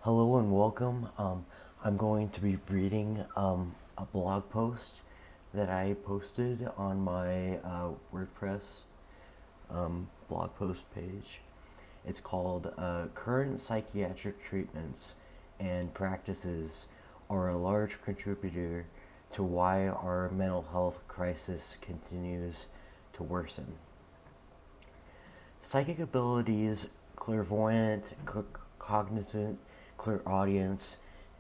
Hello and welcome. I'm going to be reading a blog post that I posted on my WordPress blog post page. It's called Current Psychiatric Treatments and Practices Are a Large Contributor to Why Our Mental Health Crisis Continues to Worsen. Psychic abilities, clairvoyant, cognizant, clairaudience,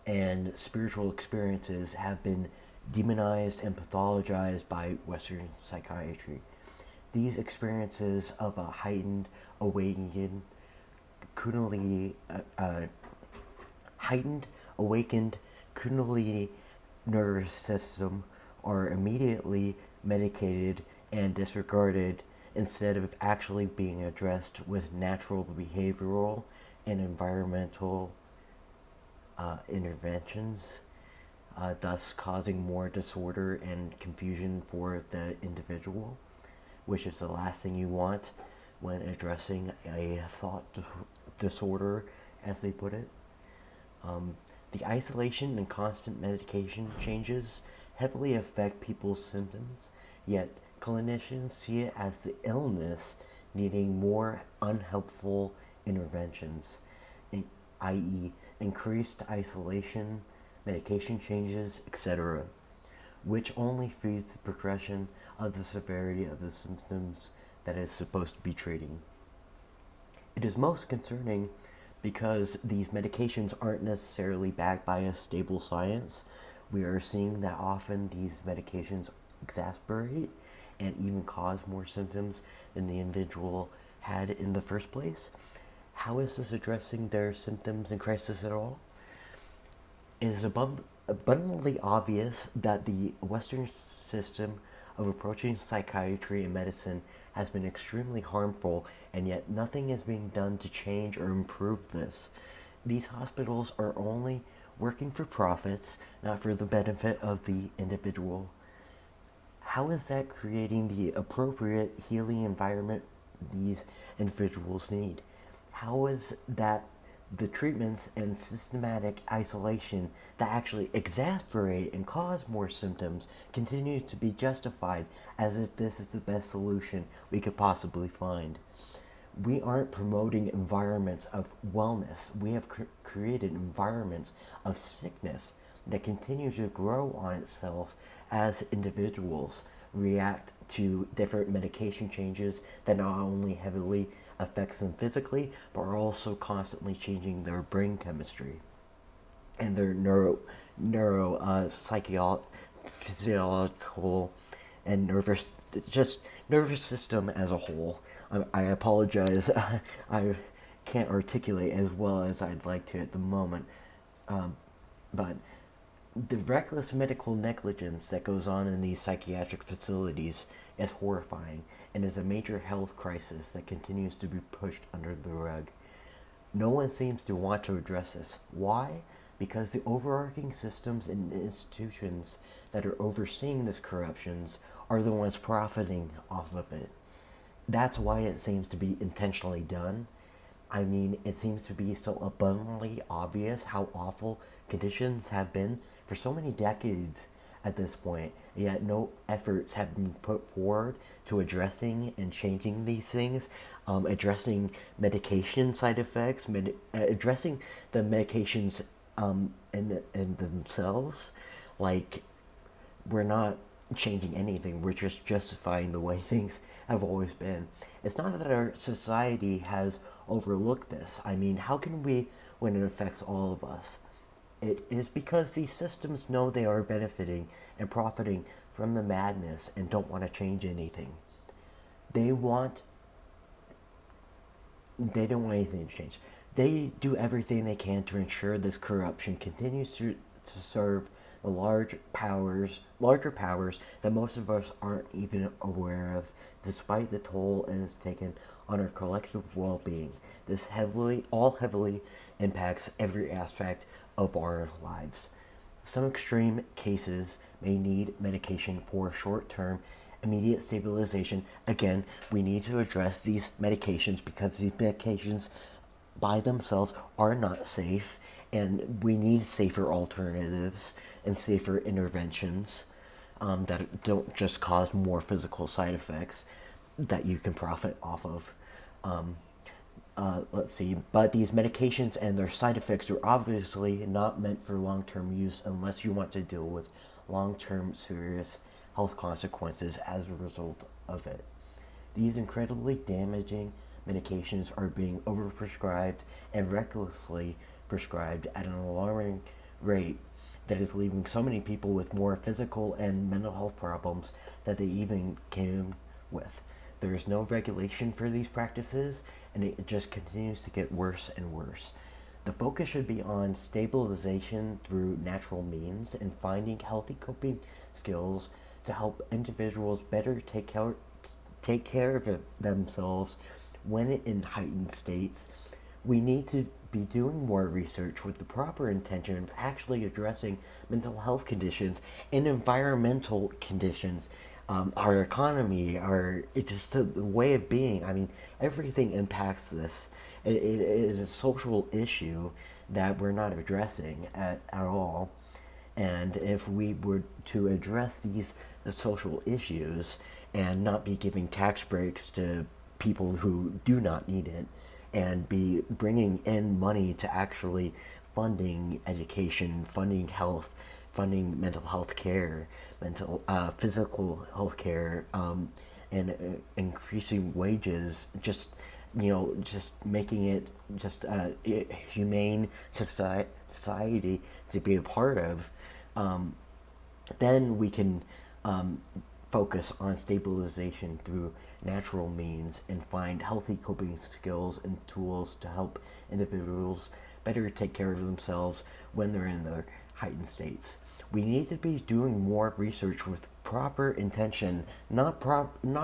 and spiritual experiences have been demonized and pathologized by Western psychiatry. These experiences of a heightened, awakened, kundalini, heightened, awakened kundalini nervous system are immediately medicated and disregarded instead of actually being addressed with natural behavioral and environmental interventions, thus causing more disorder and confusion for the individual, which is the last thing you want when addressing a thought disorder, as they put it. The isolation and constant medication changes heavily affect people's symptoms, yet clinicians see it as the illness needing more unhelpful interventions, i.e., increased isolation, medication changes, etc., which only feeds the progression of the severity of the symptoms that is supposed to be treating. It is most concerning because these medications aren't necessarily backed by a stable science. We are seeing that often these medications exacerbate and even cause more symptoms than the individual had in the first place. How is this addressing their symptoms and crisis at all? It is abundantly obvious that the Western system of approaching psychiatry and medicine has been extremely harmful, and yet nothing is being done to change or improve this. These hospitals are only working for profits, not for the benefit of the individual. How is that creating the appropriate healing environment these individuals need? How is that the treatments and systematic isolation that actually exacerbate and cause more symptoms continue to be justified as if this is the best solution we could possibly find? We aren't promoting environments of wellness. We have created environments of sickness that continue to grow on itself as individuals react to different medication changes that not only heavily affects them physically, but are also constantly changing their brain chemistry and their physiological and nervous system as a whole. I apologize. I can't articulate as well as I'd like to at the moment, but the reckless medical negligence that goes on in these psychiatric facilities is horrifying and is a major health crisis that continues to be pushed under the rug. No one seems to want to address this. Why? Because the overarching systems and institutions that are overseeing this corruptions are the ones profiting off of it. That's why it seems to be intentionally done. I mean, it seems to be so abundantly obvious how awful conditions have been for so many decades at this point, yet no efforts have been put forward to addressing and changing these things, addressing medication side effects, addressing the medications in themselves. Like, we're not changing anything. We're just justifying the way things have always been. It's not that our society has overlooked this. I mean, how can we when it affects all of us? It is because these systems know they are benefiting and profiting from the madness and don't want to change anything. They want they don't want anything to change. They do everything they can to ensure this corruption continues to serve the larger powers that most of us aren't even aware of, despite the toll it has taken on our collective well-being. This heavily impacts every aspect of our lives. Some extreme cases may need medication for short-term immediate stabilization. Again, we need to address these medications because these medications by themselves are not safe And we need safer alternatives and safer interventions that don't just cause more physical side effects that you can profit off of. Let's see, but these medications and their side effects are obviously not meant for long-term use unless you want to deal with long-term serious health consequences as a result of it. These incredibly damaging medications are being overprescribed and recklessly prescribed at an alarming rate that is leaving so many people with more physical and mental health problems that they even came with. There is no regulation for these practices, and it just continues to get worse and worse. The focus should be on stabilization through natural means and finding healthy coping skills to help individuals better take care of themselves when in heightened states. We need to be doing more research with the proper intention of actually addressing mental health conditions and environmental conditions, our economy, it's just the way of being. I mean, everything impacts this. It is a social issue that we're not addressing at all. And if we were to address these social issues and not be giving tax breaks to people who do not need it, and be bringing in money to actually funding education, funding health, funding mental health care, physical health care, and increasing wages, just just making it just a humane society to be a part of, then we can focus on stabilization through natural means and find healthy coping skills and tools to help individuals better take care of themselves when they're in their heightened states. We need to be doing more research with proper intention, not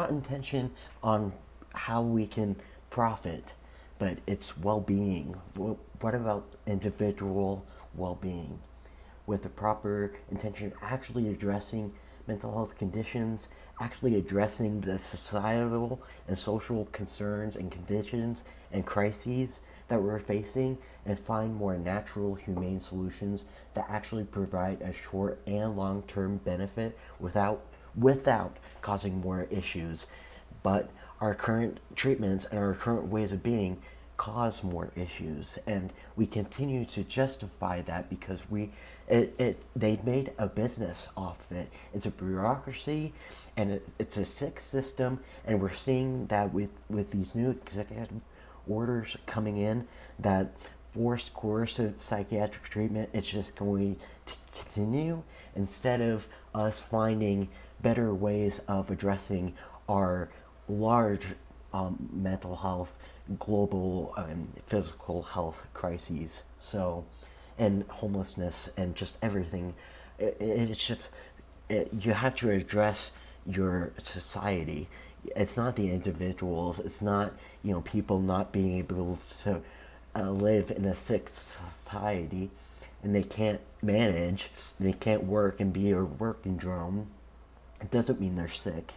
intention on how we can profit, but it's well-being. What about individual well-being? With the proper intention, actually addressing mental health conditions, actually addressing the societal and social concerns and conditions and crises that we're facing, and find more natural, humane solutions that actually provide a short and long-term benefit without causing more issues. But our current treatments and our current ways of being cause more issues, and we continue to justify that because they made a business off of it. It's a bureaucracy, and it's a sick system, and we're seeing that with these new executive orders coming in that forced coercive psychiatric treatment. It's just going to continue instead of us finding better ways of addressing our large mental health, global and physical health crises. So, and homelessness and just everything. You have to address your society. It's not the individuals. It's not people not being able to live in a sick society, and they can't manage. They can't work and be a working drone. It doesn't mean they're sick.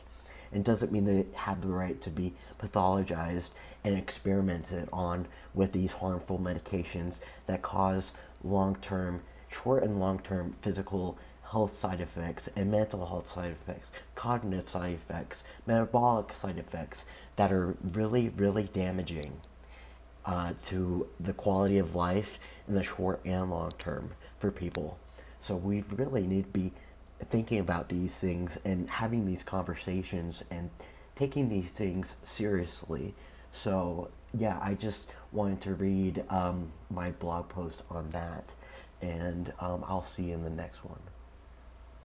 It doesn't mean they have the right to be pathologized and experimented on with these harmful medications that cause short and long-term physical health side effects and mental health side effects, cognitive side effects, metabolic side effects that are really, really damaging to the quality of life in the short and long term for people. So we really need to be thinking about these things and having these conversations and taking these things seriously. So yeah, I just wanted to read my blog post on that, and I'll see you in the next one.